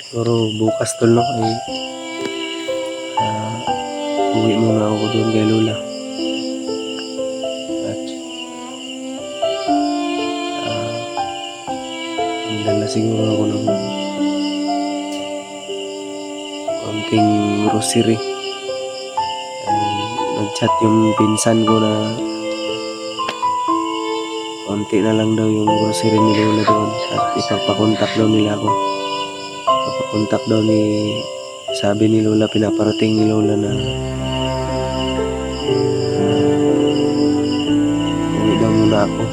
Pero bukas tol no ay uwi muna ako doon kay Lola. At magdala siguro ako ng konting grocery. Nag-chat yung pinsan ko na konti na lang daw yung grocery ni Lola doon at ipapakontak daw nila ako. Ipapakontak daw sabi ni Lola, pinaparating ni Lola na uwi daw muna ako.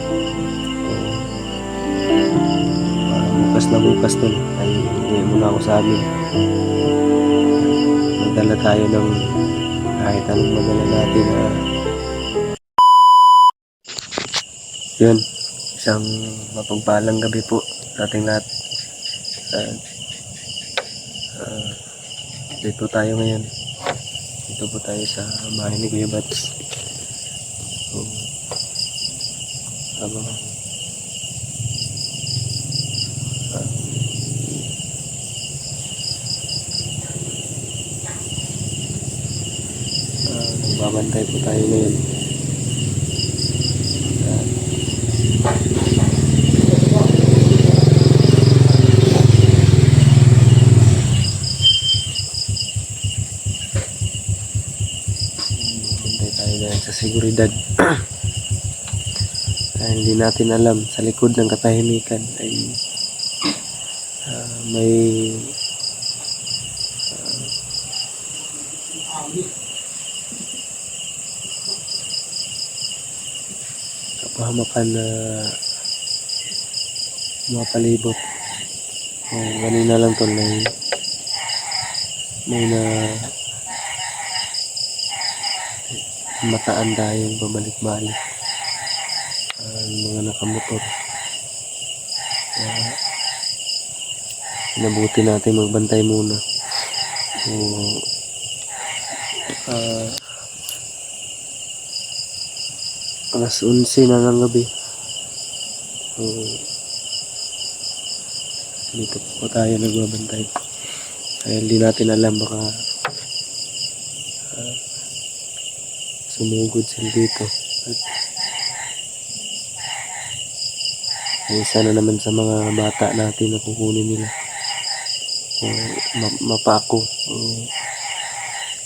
Bukas na bukas tol ay uwi muna ako sa amin. Magdala tayo ng kahit anong madala natin yun, isang mapagpalang gabi po sa ating lahat. Dito tayo ngayon. Dito po tayo sa bahay ni Kuya Bats. So, habang nagbabantay po tayo ngayon. Bantay tayo dahil sa seguridad. Dahil hindi natin alam, sa likod ng katahimikan ay may kapahamakan na mga palibot. Kanina lang tol may na mataan tayong pabalik-balik. Mga nakamotor. Inabuti natin magbantay muna. So, alas 11 na ng gabi. So, dito po tayo nagbabantay. Kaya hindi natin alam, baka sumugod sila dito. At isa na naman sa mga bata natin na kukunin nila. Mapako.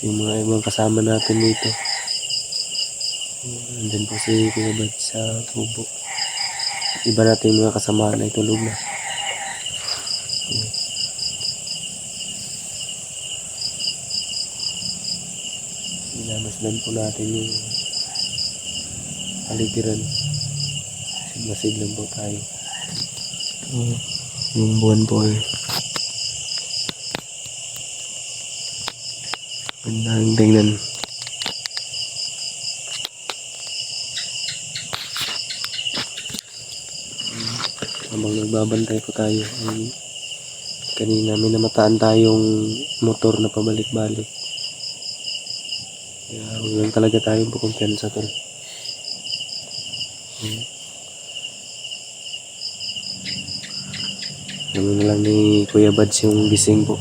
Yung mga ibang kasama natin dito. Andyan po si Kuya Bad sa kubo. Iba natin mga kasama na itulog na. Minamasdan po natin yung paligiran. Masid lang po tayo. Yung buwan po ay gandang tingnan. Habang nagbabantay po tayo ay kanina may namataan tayong motor na pabalik-balik. Kaya huwag lang talaga tayong pukumpiyansa tol. Yung na lang ni Kuya Bads yung gising po.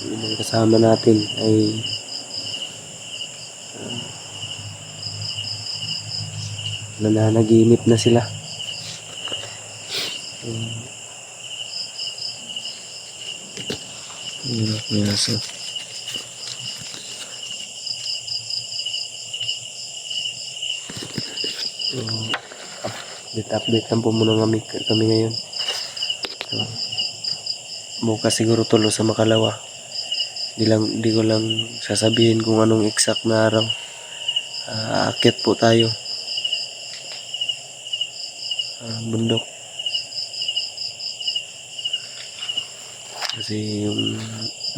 Yung mga kasama natin ay nananaginip na sila. Yes. Update lang po muna kami ngayon. Bukas siguro tulo sa Makalawa. Di ko lang sasabihin kung anong exact na araw. Aakyat po tayo. Bundok. Kasi yung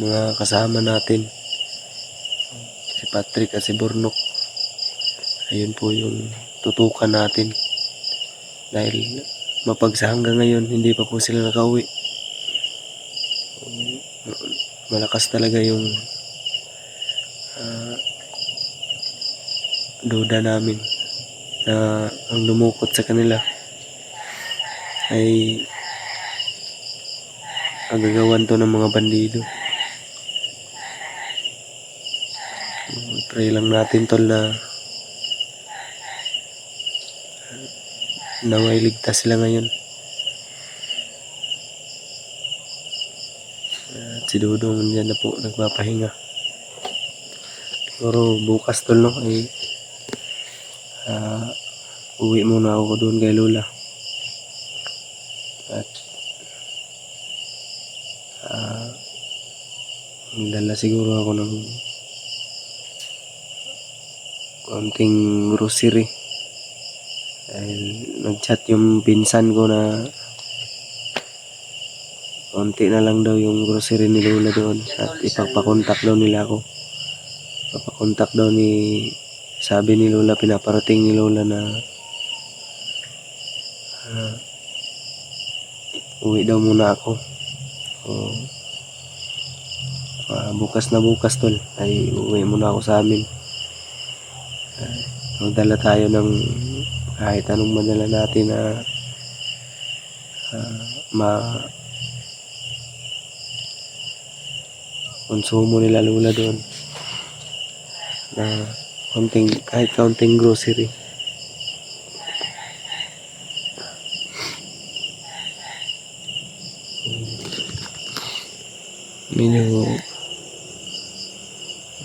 mga kasama natin, si Patrick at si Bornok, ayun po yung tutukan natin. Dahil mapagsa hanggang ngayon, hindi pa po sila nakauwi. Malakas talaga yung duda namin na ang lumukot sa kanila ay agagawan to ng mga bandido. Pray lang natin tol na naway ligtas sila ngayon. At si Dudong dyan na po nagpapahinga. Siguro bukas tol no ay uwi muna ako doon kay Lola. At dala siguro ako ng konting grocery. Dahil nag-chat yung pinsan ko na konti na lang daw yung grocery ni Lola doon at ipapakontak daw nila ako. Ipapakontak daw sabi ni Lola, pinaparating ni Lola na uwi daw muna ako. So, bukas tol ay uwi muna ako sa amin. Magdala tayo ng kahit anong madala natin na konsumo nila Lola doon na kahit kaunting grocery. Medyo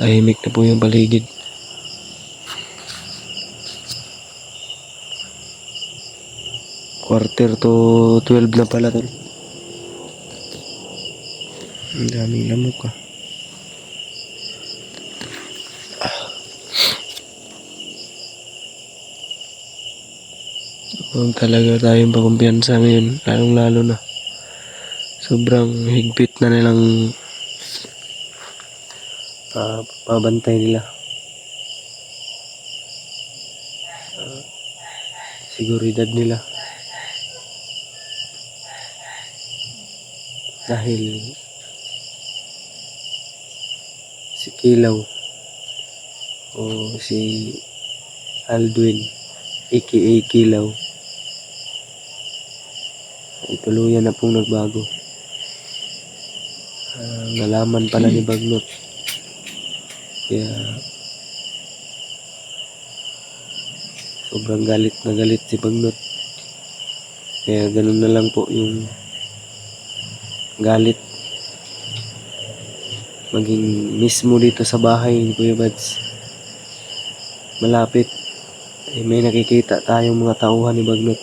tahimik na po yung paligid. Quarter to 12 na pala tol. Ang daming lamok ah. Huwag talaga tayong pakumpiyansa ngayon, lalong lalo na sobrang higpit na nilang pabantay nila. Seguridad nila. Dahil si Kilaw o si Aldwin aka Kilaw ay tuluyan na pong nagbago. Nalaman pala ni Bagnot, kaya sobrang galit na galit si Bagnot. Kaya ganun na lang po yung galit maging mismo dito sa bahay ni Kuya Bads. Malapit ay may nakikita tayong mga tauhan ni Bagnot.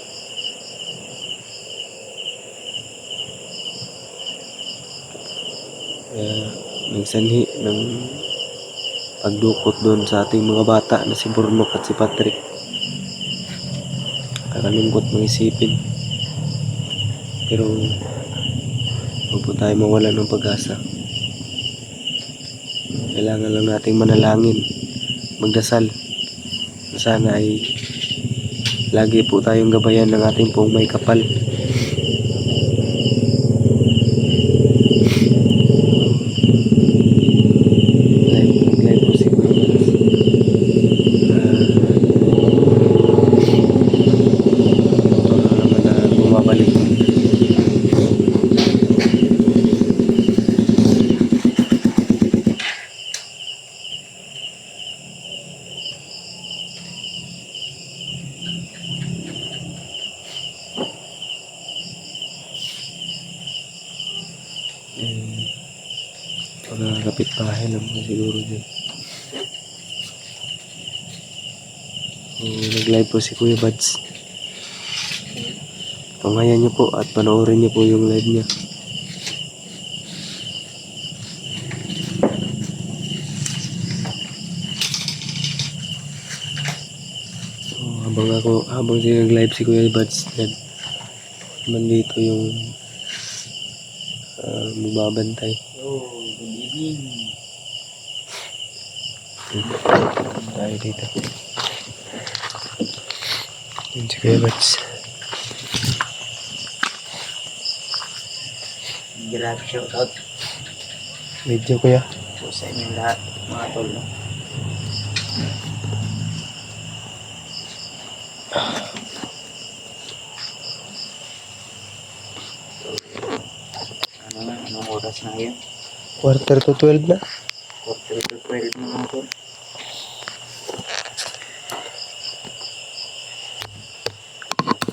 Kaya nagsanhi ng pagdukot doon sa ating mga bata na si Burnok at si Patrick. Kakalungkot mga isipin, pero huwag po tayo mawala ng pag-asa. Kailangan lang nating manalangin, magdasal na sana ay lagi po tayong gabayan ng ating pong may kapal. Live po si Kuya Bads. Naman na bumabalik. Mga kapitbahay lang po siguro dyan. Nag-live po si Kuya Bads. Pangayan niyo po at panoorin niyo po yung live niya. Habang nag-live si Kuya Bads, naman dito yung magbabantay. Good evening. Tayo dito. Yun si Kuya Bads. Grabe shoutout Medyo kuya. po sa inyong lahat, mga tol. No? Anong oras na yun? Quarter to 12 na. Quarter to 12 na mga tol.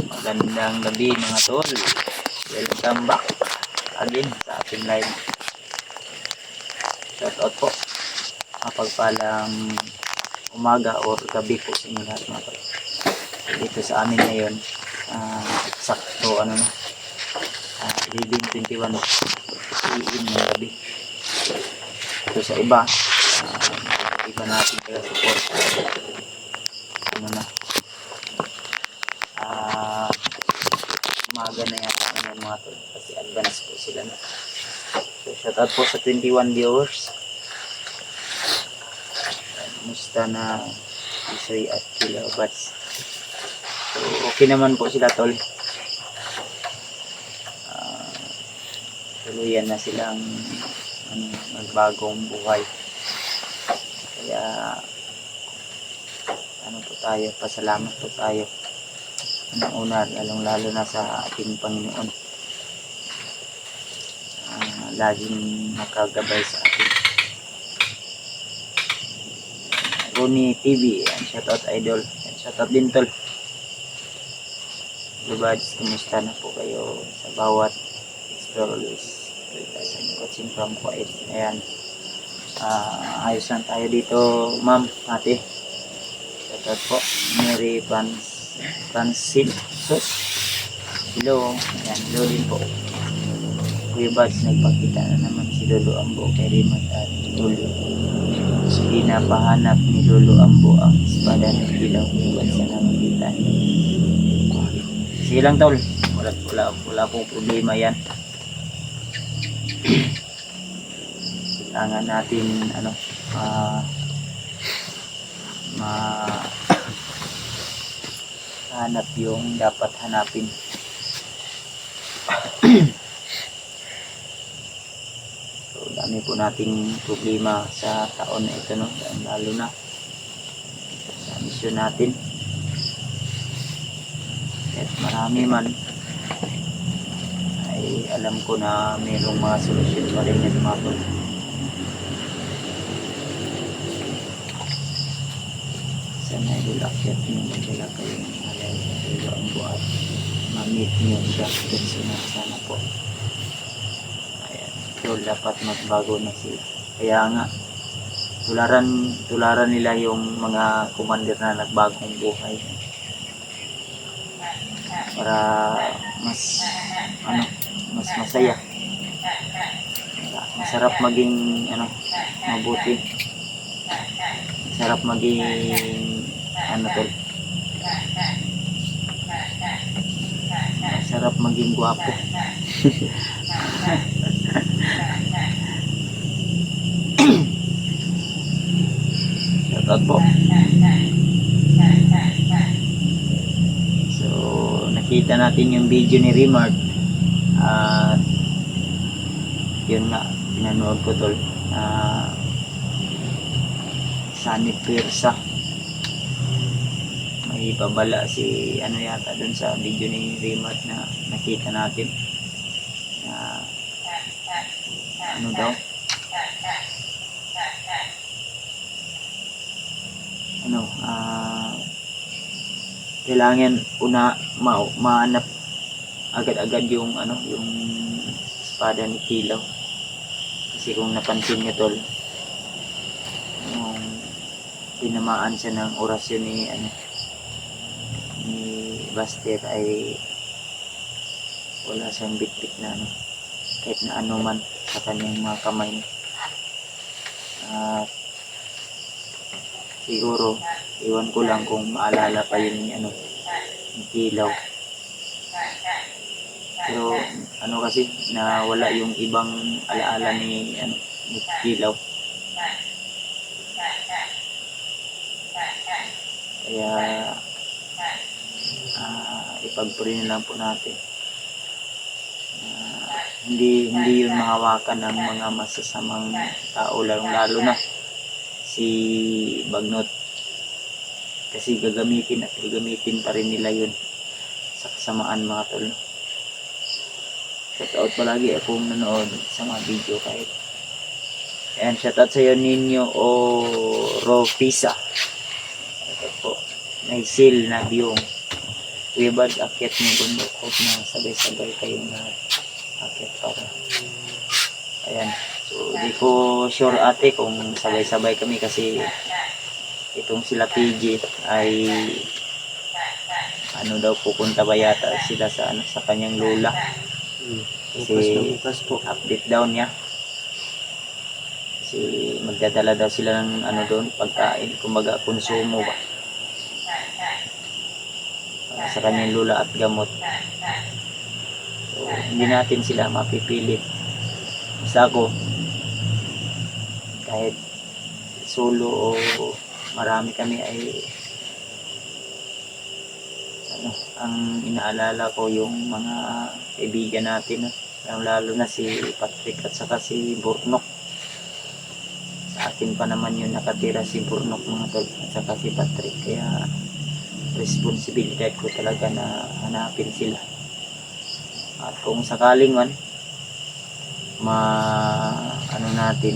Magandang gabi mga tol. Welcome back again sa ating live. Shout out po. Mapagpalang umaga or gabi po sa inyo lahat mga tol. Dito sa amin ngayon, sakto 11:21 PM ng gabi. Ito sa iba, iba natin kaya support. Umaga na yata ngayon mga tol kasi advance po sila na. So shout out po sa 21 viewers. Musta na Isoy at Kilobats. So okay naman po sila tol. Tuluyan na silang magbagong buhay. Kaya po tayo, pasalamat po tayo. Una, lalong-lalo na sa ating Panginoon. Laging nakagabay sa atin. Ronnie TV, shoutout idol. Shoutout din tol. Lubads, kumusta na po kayo sa bawat explorers? Watching from Kuwait. Ayan. Ayos lang tayo dito, ma'am, ate. Shoutout po. Mary Francis. Hello. Ayan, hello din po. Kuya Bads, nagpakita na naman si Lolo Ambo kay Raymond at Tulio. Hindi na pahanap ni Lolo Ambo ang espada ng ilaw. Kuya Bads na makita niyo. Sige lang tol. Wala pong problema yan. Kailangan natin hanap yung dapat hanapin. So dami po nating problema sa taon na ito, no? Lalo na sa misyon natin. At marami man ay alam ko na mayroong mga solusyon pa rin yan mga tol. Sana ilulakyat nyo magdala kayong alay sa Lolo Ambo at ma-meet nyo siya sana po. Ayan, so dapat magbago na sila. Kaya nga tularan nila yung mga commander na nagbagong buhay para mas masaya. Masarap maging mabuti. Masarap maging tol. Masarap maging gwapo. Shoutout po. So nakita natin yung video ni Remart at yun nga pinanood ko tol. Sunny Persa, may pabala si yata dun sa video ni Remat na nakita natin na daw kailangan maanap agad-agad yung yung espada ni Kilaw. Kasi kung napansin niyo tol, tinamaan siya ng orasyon ni Baster ay wala siyang bitbit na kahit na man sa kanyang mga kamay. Siguro iwan ko lang kung maalala pa yun ni Kilaw. Pero kasi nawala yung ibang alaala ni Kilaw. Kaya ipagpuri na lang po natin. Hindi yun mahawakan ng mga masasamang tao, lalo na si Bagnot. Kasi gagamitin pa rin nila yun sa kasamaan mga tol. Shoutout palagi akong nanood sa mga video kahit. Ayan, shoutout sa iyo Ninyo o Ropisa. Ito po. May seal na view. Kuya Bad, akyat mo bundok. Hope na sabay-sabay kayong lahat. Akyat para. Ayan. So, di ko sure ate kung sabay-sabay kami kasi itong sila PG ay ano daw pupunta ba yata sila sa sa kanyang lola. Kasi update daw niya. Kasi magdadala daw sila ng ano doon, pagkain, kumbaga konsumo ba. Para sa kanyang lola at gamot. So, hindi natin sila mapipilit. Basta ako, kahit solo o marami kami ay ano, ang inaalala ko yung mga kaibigan natin, lalo na si Patrick at saka si Burnok. Sa akin pa naman yung nakatira si Burnok mga tol at saka si Patrick, kaya responsibilidad ko talaga na hanapin sila. At kung sakaling man ano natin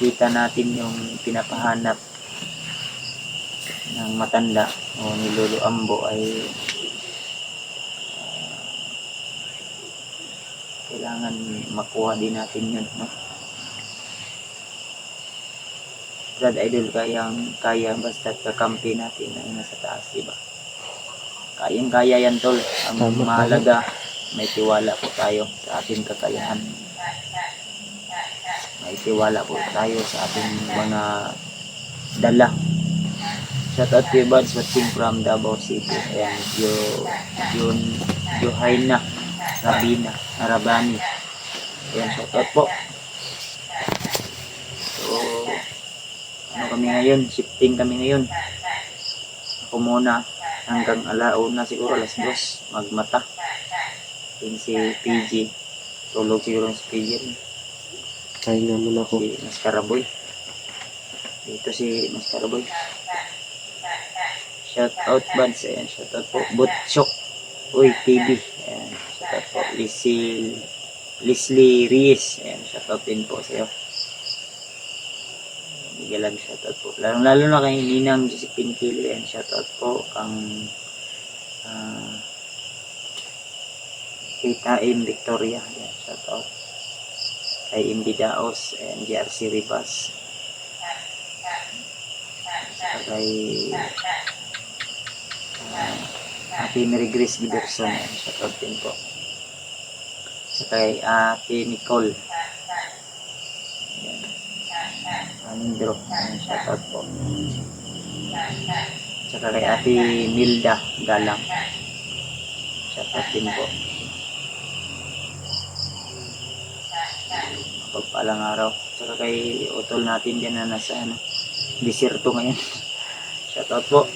kita natin yung pinapahanap ng matanda o ni Lolo Ambo ay kailangan makuha din natin yun, no? Brad Idol, kaya basta kakampi natin ang nasa taas, diba? Kayang-kaya yan tol. Ang mahalaga, may tiwala po tayo sa ating kakayahan. May tiwala po tayo sa ating mga dala. Shout out to you buds watching from Davao City. Ayan, Johaina Rabani. Ayan, shout out po. So, ano kami ngayon? Shifting kami ngayon. Ako muna hanggang alauna siguro, alas 2 magmata. Yung si PG. Tulog siguro si PG. Kain nga muna ako. Si Mascaraboy. Dito si Mascaraboy. Shout out buds. Ayan, shout out po. Butchok. Uy, TV. Ayan, shout out po. Leslie Reyes. Ayan, shout out din po sa iyo. Bigyan lang shout out po. Lalo na kay Ninang Josephine Kili. Ayan, shout out po. Ang Tita M. Victoria. Ayan, shout out. Kay Indy Daos and JRC Rivas. Kay Ate Mary Grace Giberson, shout out din po. Kay Ate Nicole Andro, shout out po. Saka kay Ate Milda Galang, shout out din po. Pagpalang araw. Saka kay utol natin dyan na nasa diserto ngayon. Shoutout po.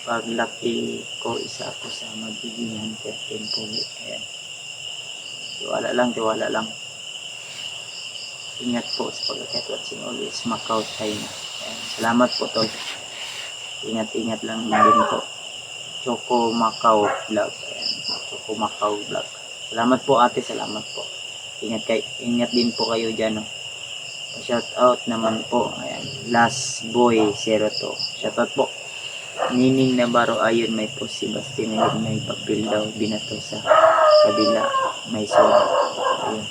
Paglaki ko, isa ako sa magiging hunter temple. Ayan. Tiwala lang. Ingat po sa pag-akyat, watching always Macau, China. Ayan. Salamat po tol. Ingat lang din po. Choco Macau Vlog. Ayan. Choco Macau Vlog. Salamat po ate, salamat po. Ingat din po kayo dyan, no? Shout out naman po. Ayan. Last Boy 02. Shout out po. Nining Navarro ayon may po si Basti may papel daw binato sa kabila may sulat. Ayun.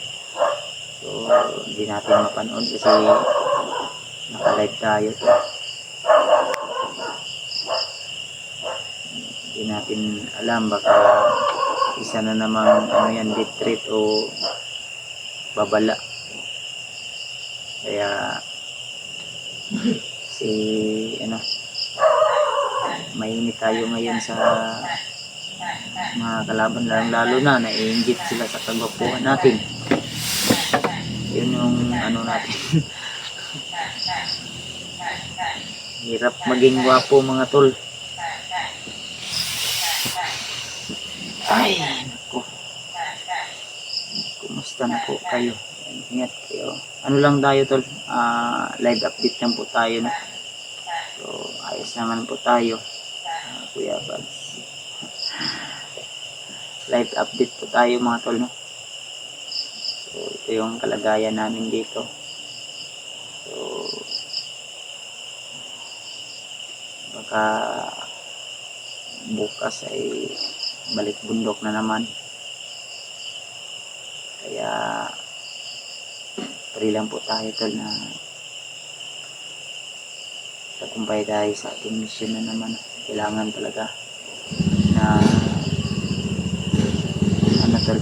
So, hindi natin mapanood kasi naka-live tayo to. Hindi natin alam baka isa na namang retreat o babala. Kaya mainit tayo ngayon sa mga kalaban, lalo na naiinggit sila sa kagwapuhan natin. Yun yung natin. Hirap maging gwapo mga tol. Ay, naku. Kumusta na po kayo? Ingat kayo. Ano lang tayo tol, live update lang po tayo na. So, ayos naman po tayo. Kuya Bags. Live update po tayo mga tol, no? So, ito yung kalagayan namin dito. So, baka bukas ay balik bundok na naman. Kaya, pari lang po tayo tol na tagumpay tayo sa ating mission na naman. Kailangan talaga na ano tol,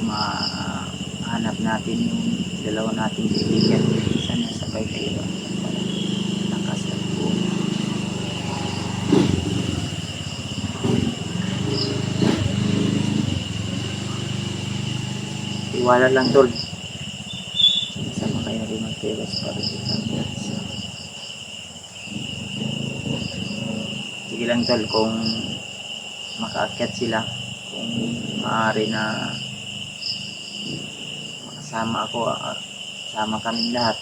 mahanap natin yung dalawa nating kaibigan. Sana sabay kayo para lakas at buo. Iwala lang tol, sama kayo rin magtiwas para sa sige lang tol, kung makaakyat sila, kung maaari na makasama ako, sama kaming lahat,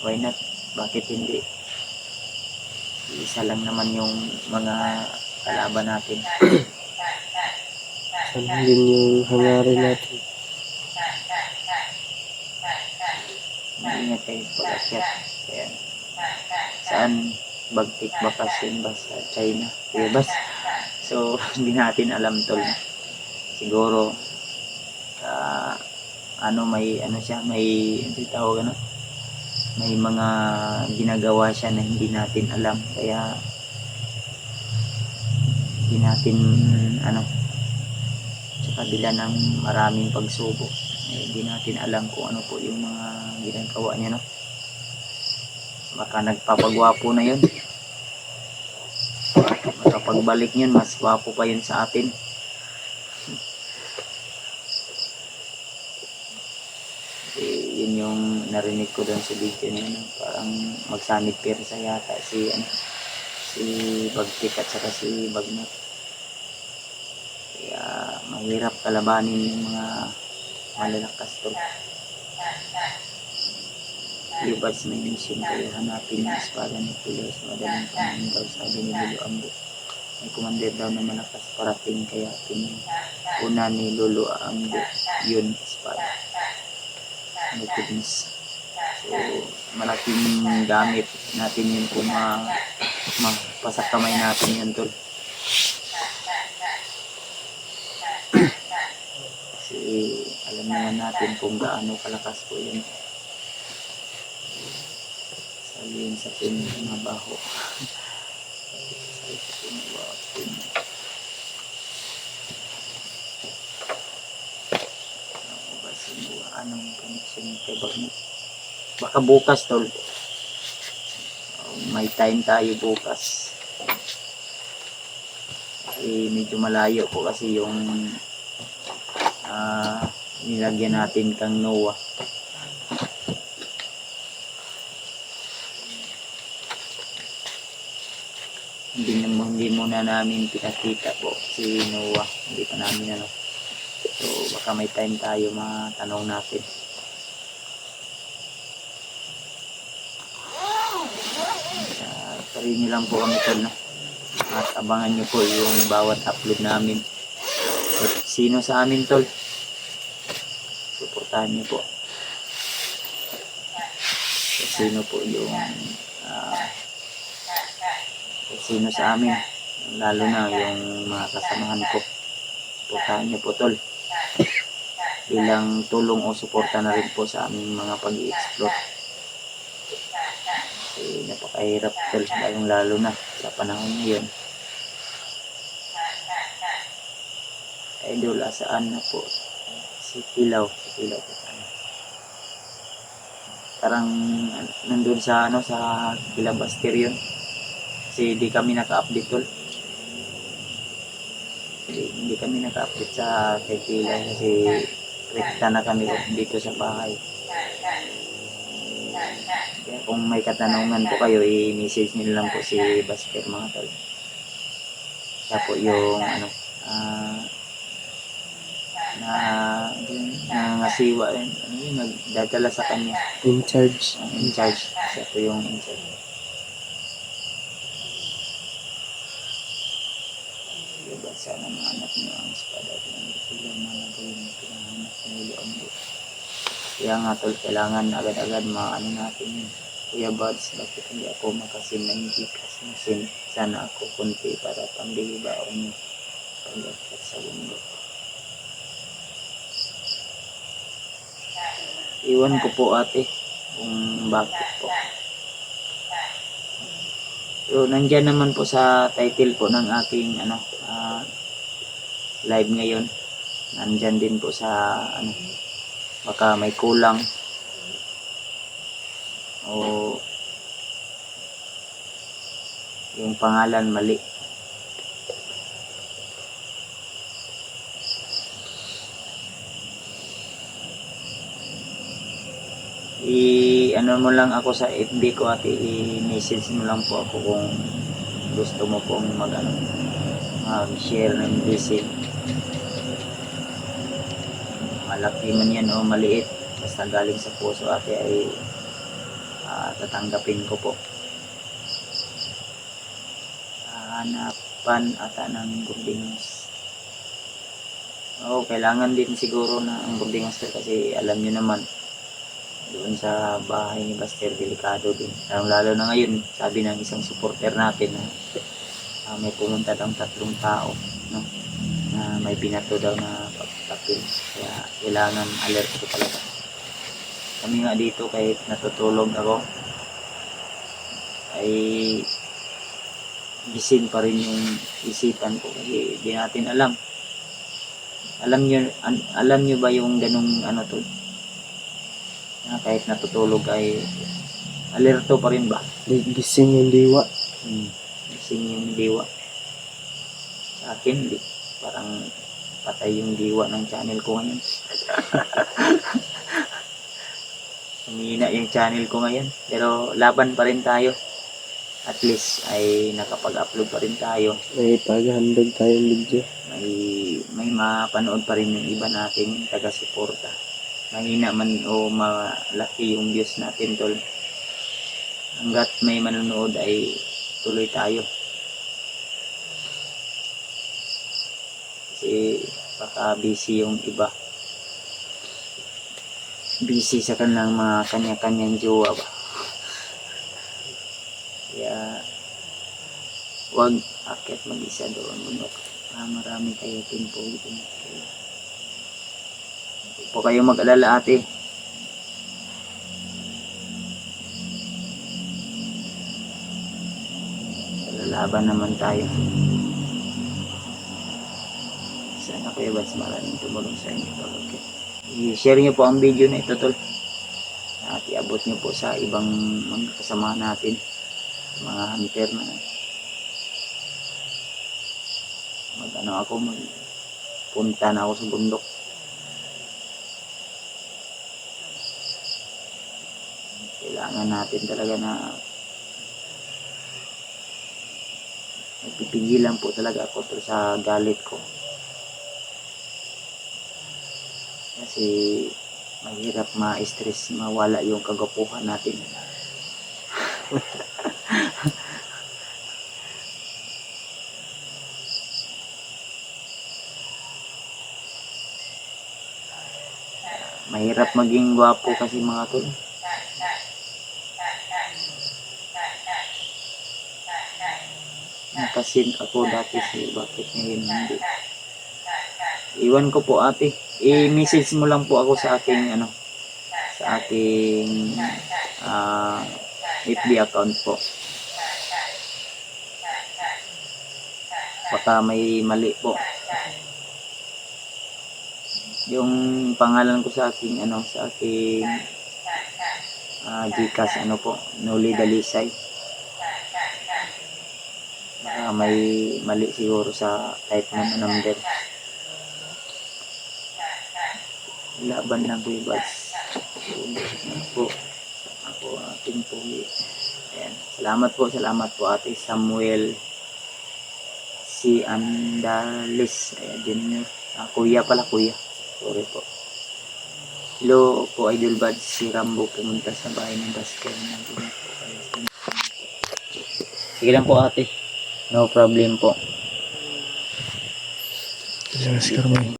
why not, bakit hindi? Isa lang naman yung mga kalaban natin. Ano din yung hangarin natin. Mag-ingat kayo pag-akyat. Kaya, saan bagtik bakasyon ba sa China? Kaya bas, so hindi natin alam tol. Siguro, may ano siya, may ano tawag ano, may mga ginagawa siya na hindi natin alam. Kaya, hindi natin ano, sa kabila ng maraming pagsubok, hindi natin alam kung ano po yung mga ginagawa niya, no? Baka nagpapagwapo na yun. Baka pagbalik yun, mas gwapo pa yun sa atin. Yun yung narinig ko doon sa video niya, no? Parang magsanib persa yata si Bagtik at saka si Bagnat. Kaya mahirap kalabanin yung mga malalakas to. Libas may mission kayo, hanapin yung espada ni Pulos. Madaling panahon daw, sabi ni Lolo Ambo. May commander daw na malakas parating, kaya una ni Lolo Ambo yun, espada. My goodness. So, malaking gamit natin yun kung mapasakamay natin yun tol. Kasi alam naman natin kung gaano kalakas po yun. Sabihin sa pinabaho. Anong connection kay Bagnat? Baka bukas tol. May time tayo bukas. Kasi medyo malayo po kasi yung nilagyan natin kang Noah. Hindi muna namin pinakita po si Noah. Hindi pa namin ano. So baka may time tayo matanong natin. Parin nyo lang po kami tol, no? At abangan nyo po yung bawat upload namin. At sino sa amin tol, suportahan nyo po. At sino po yung sino sa amin, lalo na yung mga kasamahan ko, suportahan nyo po tol. Bilang tulong o suporta na rin po sa aming mga pag-i-explore. Kasi napakahirap tol, lalo na sa panahon ngayon. Idol, asaan na po si Pilaw? Parang nandun sa sa Kilabaster yun. Kasi di kami naka-update tol. Hindi kami naka-update sa kay Pilaw kasi rekta na kami dito sa bahay. Kaya kung may katanungan po kayo, i-message nyo lang po si Baster mga tol. Siya po yung na nangasiwa rin. Ano yun, nagdadala sa kanya. In charge. Ang in charge. Siya po yung in charge. Diba, sana mahanap niyo ang espada at ang sila malagay na pinahanap ng Lolo Ambo. Kaya nga tol, kailangan agad-agad maano natin yun. Kuya Buds, bakit hindi ako makasimenggi kasi sana ako kunti para pambili baon niyo pag-akyat sa bundok. Iwan ko po ate kung bakit po. So, nandyan naman po sa title po ng aking live ngayon. Nandyan din po sa baka may kulang o yung pangalan mali. Ano mo lang ako sa FB ko ate, i-message mo lang po ako kung gusto mo pong mag-share ng visit. Malaki man yan o maliit, basta galing sa puso ate ay tatanggapin ko po. Hanapan ata ng boardinghouse. Kailangan din siguro na ang boardinghouse kasi alam nyo naman doon sa bahay ni Buster delikado din. Lalo na ngayon, sabi ng isang supporter natin na may pumunta daw 3 tao, no? Na may binato daw na pagpapil. Kaya kailangan alert ko talaga. Kami nga dito kahit natutulog ako ay gising pa rin yung isipan ko kasi di natin alam. Alam nyo ba yung ganung to? Kahit natutulog ay alerto pa rin ba? Gising yung diwa. Gising yung diwa. Sa akin, parang patay yung diwa ng channel ko ngayon. Humina yung channel ko ngayon. Pero laban pa rin tayo. At least ay nakapag-upload pa rin tayo. May paghandog tayong video. May mapanood pa rin yung iba nating taga-suporta. Mahina man o malaki yung views natin tol. Hanggat may manonood ay tuloy tayo. Kasi baka busy yung iba. Busy sa kanilang mga kanya-kanyang jowa ba. Kaya wag akit mag-isa doon. Marami kayo tempo dito. Po kayo mag-alala ate. Lalaban naman tayo. Sana Kuya Buds maraming tumulong sa inyo. I-share nyo po ang video na ito tol. At iabot nyo po sa ibang mga kasama natin. Mga hunter na magpunta na ako sa bundok. Kailangan natin talaga na nagpipigilan po talaga ako sa galit ko. Kasi mahirap ma-stress, mawala yung kagwapuhan natin. Mahirap maging gwapo kasi mga tol. Nakasin ako dati bakit ngayon hindi. Iwan ko po ate. I-message mo lang po ako sa aking FB account po. Baka may mali po. Yung pangalan ko sa aking Gcash po, Noli Dalisay. Baka may mali siguro sa type ng number. Laban ng Kuya Buds. Ako ating puli. Ayan. Salamat po ate Samuel si Andalis. Ayan din. Kuya pala kuya. Sorry po. Hello po, Idol Buds. Si Rambo pumunta sa bahay ng basket. Sige lang po ate. No problem po. Kasi mas karami.